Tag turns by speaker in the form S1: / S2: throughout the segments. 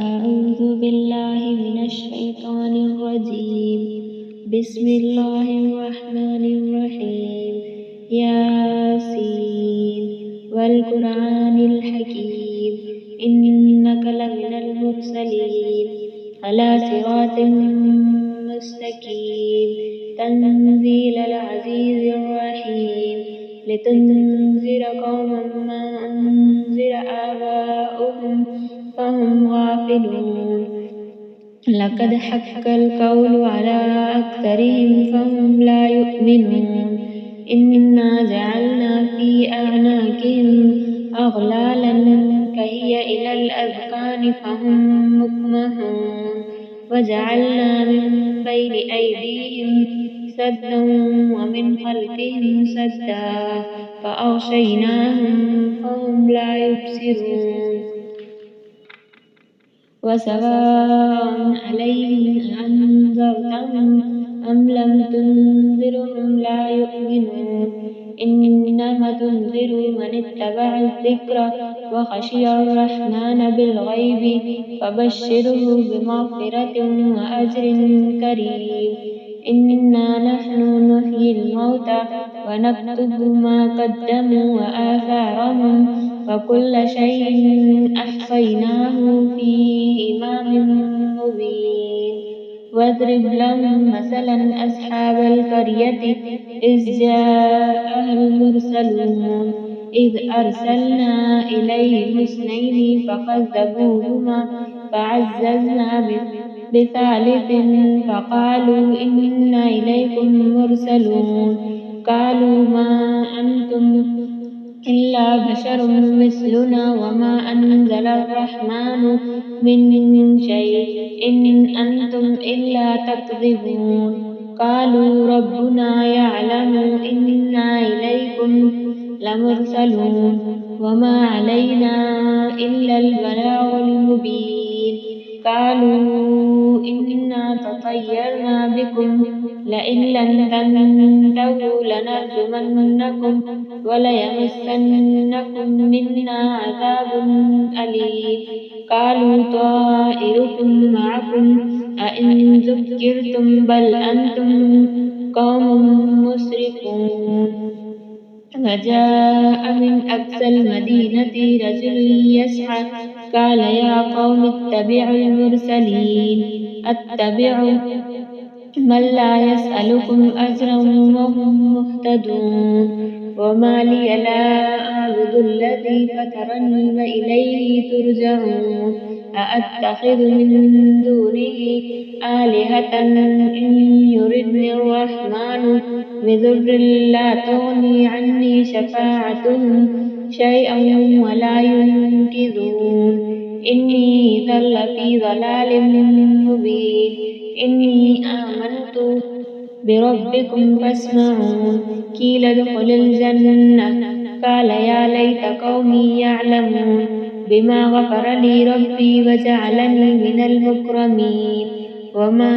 S1: أعوذ بالله من الشيطان الرجيم. بسم الله الرحمن الرحيم. ياسين والقرآن الحكيم إنك لمن المرسلين على صراط مستقيم تنزيل العزيز الرحيم لتنذر قوما ما أنذر آباؤهم فهم غافلون. لقد حق القول على أكثرهم فهم لا يؤمنون. إنا جعلنا في أعناقهم أغلالا فهي إلى الأذقان فهم مقمحون. وجعلنا من بين أيديهم سدا ومن خلفهم سدا فأغشيناهم فهم لا يبصرون. وسواء عليهم أنذرتهم أم لم تنذرهم لا يؤمنون. إنما تنذر من اتبع الذكر وخشي الرحمن بالغيب فبشره بمغفرة وأجر كريم. إنا نحن نحيي الموتى ونكتب ما قدموا وآثارهم وكل شيء أحصيناه في إمام مبين. واضرب لهم مثلا أصحاب القرية إذ جاءها المرسلون إذ أرسلنا إليهم اثنين فكذبوهما فعززنا بثالث فقالوا إنا إليكم مرسلون. قالوا ما أنتم إلا بشر مثلنا وما أنزل الرحمن من شيء إن أنتم إلا تكذبون. قالوا ربنا يعلم إنا إليكم لمرسلون وما علينا إلا البلاغ المبين. قالوا إنا تطيرنا بكم لئن لم تنتهوا لنرجمنكم وليمسنكم منا عذاب أليم. قالوا طائركم معكم أئن ذكرتم بل أنتم قوم مسرفون. وجاء من أقصى المدينة رجل يسعى قال يا قوم اتبعوا المرسلين اتبعوا من لا يسألكم أجرا وهم مهتدون. وما لي لا أعبد الذي فطرني وإليه ترجعون. أأتخذ من دونه آلهة إن يردني الرحمن بضر لا تغني عني شفاعتهم شيئا ولا ينقذون. إني إذا لفي ضلال مبين. إني آمنت بربكم فاسمعون. قيل ادخل الجنة قال يا ليت قومي يعلمون بما غفر لي ربي وجعلني من المكرمين. وما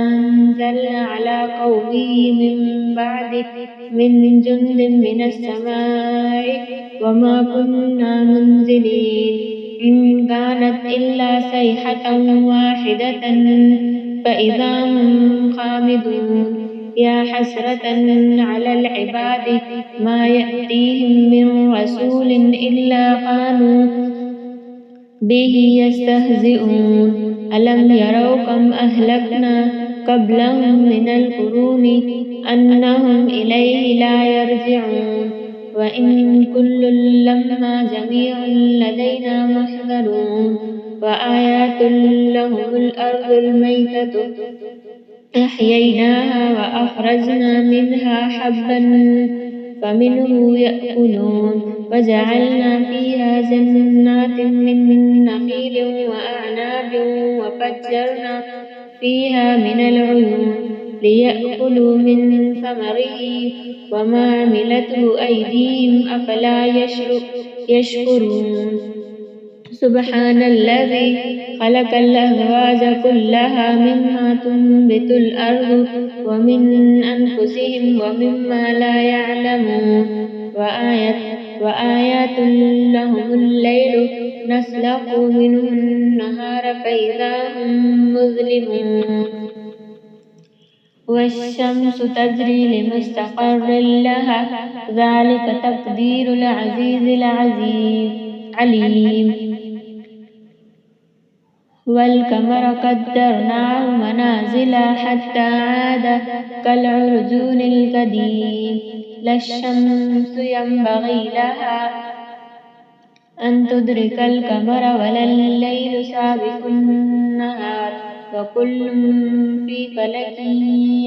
S1: أنزلنا على قومه من بعده من جند من السماء وما كنا منزلين. إن كانت إلا صيحة واحدة فإذا هم خامدون. يا حسرة على العباد ما يأتيهم من رسول إلا كانوا به يستهزئون. ألم يروا كم أهلكنا قبلهم من القرون أنهم إليه لا يرجعون. وإن كل لما جميع لدينا محضرون. وآيات لهم الأرض الميتة أحييناها وأخرجنا منها حبا فمنه يأكلون. وجعلنا فيها جنات من نخيل وأعناب وفجرنا فيها من العيون ليأكلوا من ثمره وما عملته أيديهم أفلا يشكرون. سبحان الذي خلق الأزواج كلها مما تنبت الأرض ومن أنفسهم ومما لا يعلمون. وآيات لهم الليل نسلخ منه النهار فإذا هم مظلمون والشمس تجري لمستقر لها ذلك تقدير العزيز العليم والقمر قدرناه منازل حتى عاد كالعرجون القديم لا الشمس ينبغي لها أن تدرك القمر ولا الليل سابق النهار وكل في فلك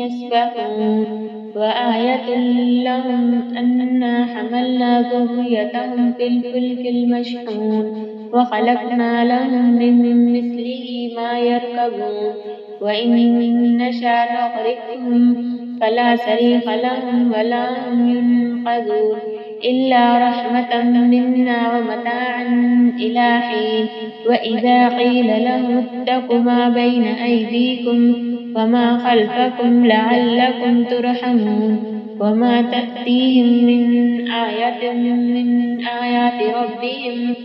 S1: يسبحون وآية لهم أنا حملنا ذريتهم في الفلك المشحون وخلقنا لهم من مثله ما يركبون وإن نشأ نغرقهم فلا صريخ لهم ولا هم ينقذون إلا رحمة منا ومتاعا إلى حين وإذا قيل لهم اتقوا ما بين أيديكم وما خلفكم لعلكم ترحمون وما تأتيهم من آية من آيات ربهم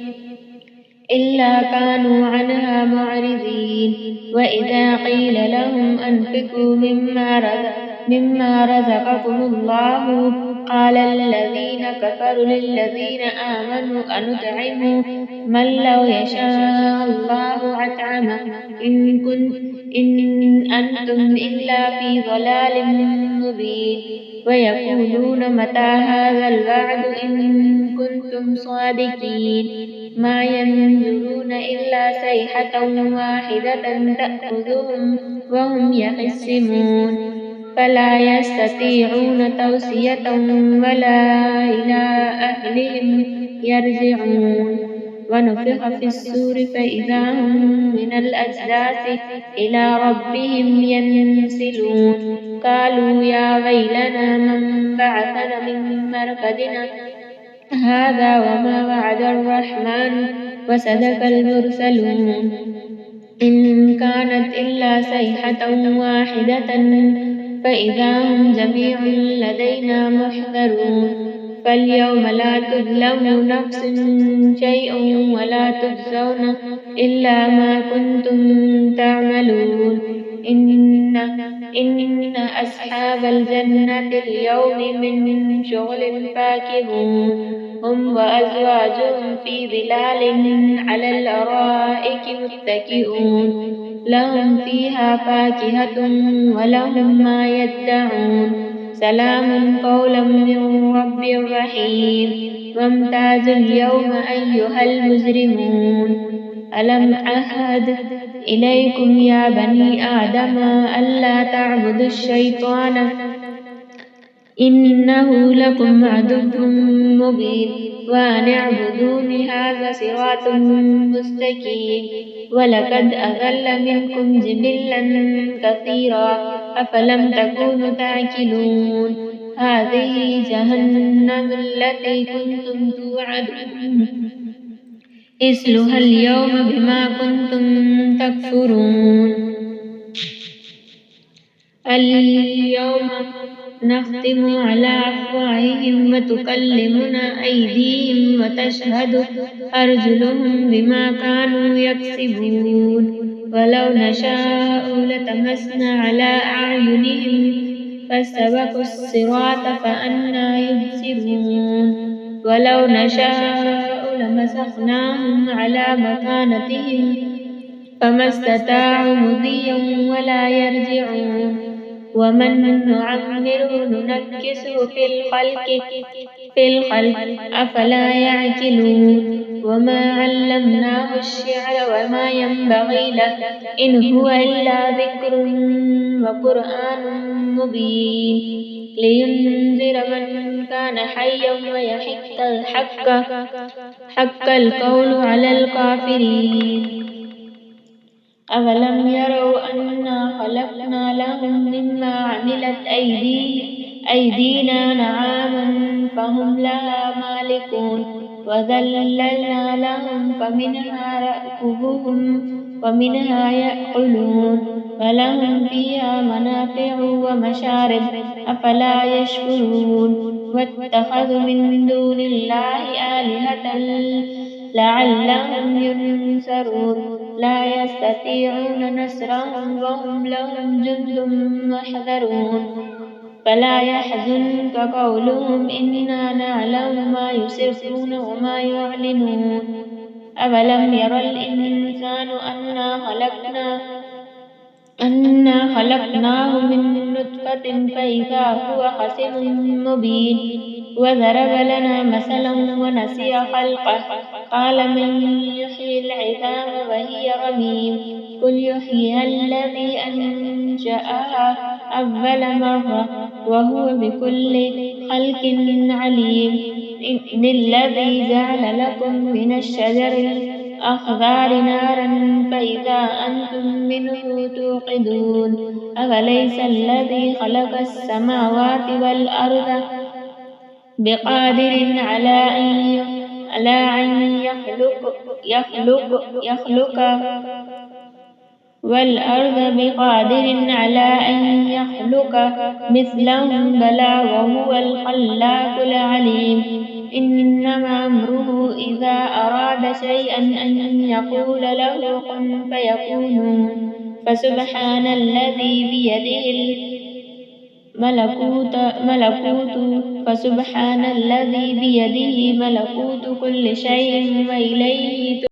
S1: إلا كانوا عنها معرضين وإذا قيل لهم أنفقوا مما رزقكم الله قال الذين كفروا للذين آمنوا أنطعم من لو يشاء الله أطعمه إن أنتم إلا في ضلال مبين ويقولون متى هذا الوعد إن كنتم صادقين ما ينظرون إلا صيحة واحدة تأخذهم وهم يخصمون فلا يستطيعون توصية ولا إلى أهلهم يرجعون ونفخ في السور فإذا هم من الأجداث إلى ربهم ينسلون قالوا يا ويلنا من بعثنا من مرقدنا هذا وما وعد الرحمن وصدق المرسلون إن كانت إلا صيحة واحدة فإذا هم جميع لدينا محضرون فاليوم لا تظلم نفس شيء ولا تجزون إلا ما كنتم تعملون إن أصحاب الجنة اليوم من شغل فاكهون هم وأزواجهم في ظلال على الأرائك متكئون لهم فيها فاكهة ولهم ما يدعون سلام قولا من رب رحيم وامتازوا اليوم أيها المجرمون ألم أعهد إليكم يا بني آدم ألا تعبدوا الشيطان إنه لكم عدو مبين وأن اعبدوني هذا صراط مستقيم ولقد أضل منكم جبلا كثيرا أفلم تكونوا تعقلون هذه جهنم التي كنتم توعدون اصلوها اليوم بما كنتم تكفرون اليوم نختم على أفواههم وتكلمنا أيديهم وتشهد أرجلهم بما كانوا يكسبون ولو نشاء لتمسنا على أعينهم فاستبقوا الصراط فأنى يبصرون ولو نشاء لمسخناهم على مكانتهم فما استطاعوا مضيا ولا يرجعون ومن نعمره ننكسه في الخلق أفلا يعقلون وما علمناه الشعر وما ينبغي له إن هو إلا ذكر وقرآن مبين لينذر من كان حيا ويحق حق القول على الكافرين أولم يروا أنا خلقنا لهم مما عملت أيدينا نعاما فهم لها مالكون وذللنا لهم فمنها يأكلون ومنها يأكلون ولهم فيها منافع ومشارب أفلا يشكرون واتخذوا من دون الله آلهة لعلهم ينصرون لا يستطيعون نصرهم وهم لهم جند محضرون فلا يحزنك قولهم إنا نعلم ما يسرون وما يعلنون أولم ير الإنسان أنا خلقناه من نطفة فإذا هو خصيم مبين وضرب لنا مثلا ونسي خلقه قال من يحيي العظام وهي رميم قل يحييها الذي أنشأها أول مرة وهو بكل خلق عليم إن الذي جعل لكم من الشجر الأخضر نارا فإذا أنتم منه توقدون أفليس الذي خلق السماوات والأرض بقادر على أن يخلق والأرض بقادر على أن يخلق مثلهم بلى وهو الخلاق العليم إنما أمره إذا أراد شيئا أن يقول له كن فيكون فسبحان الذي بيده ملكوت كل شيء وإليه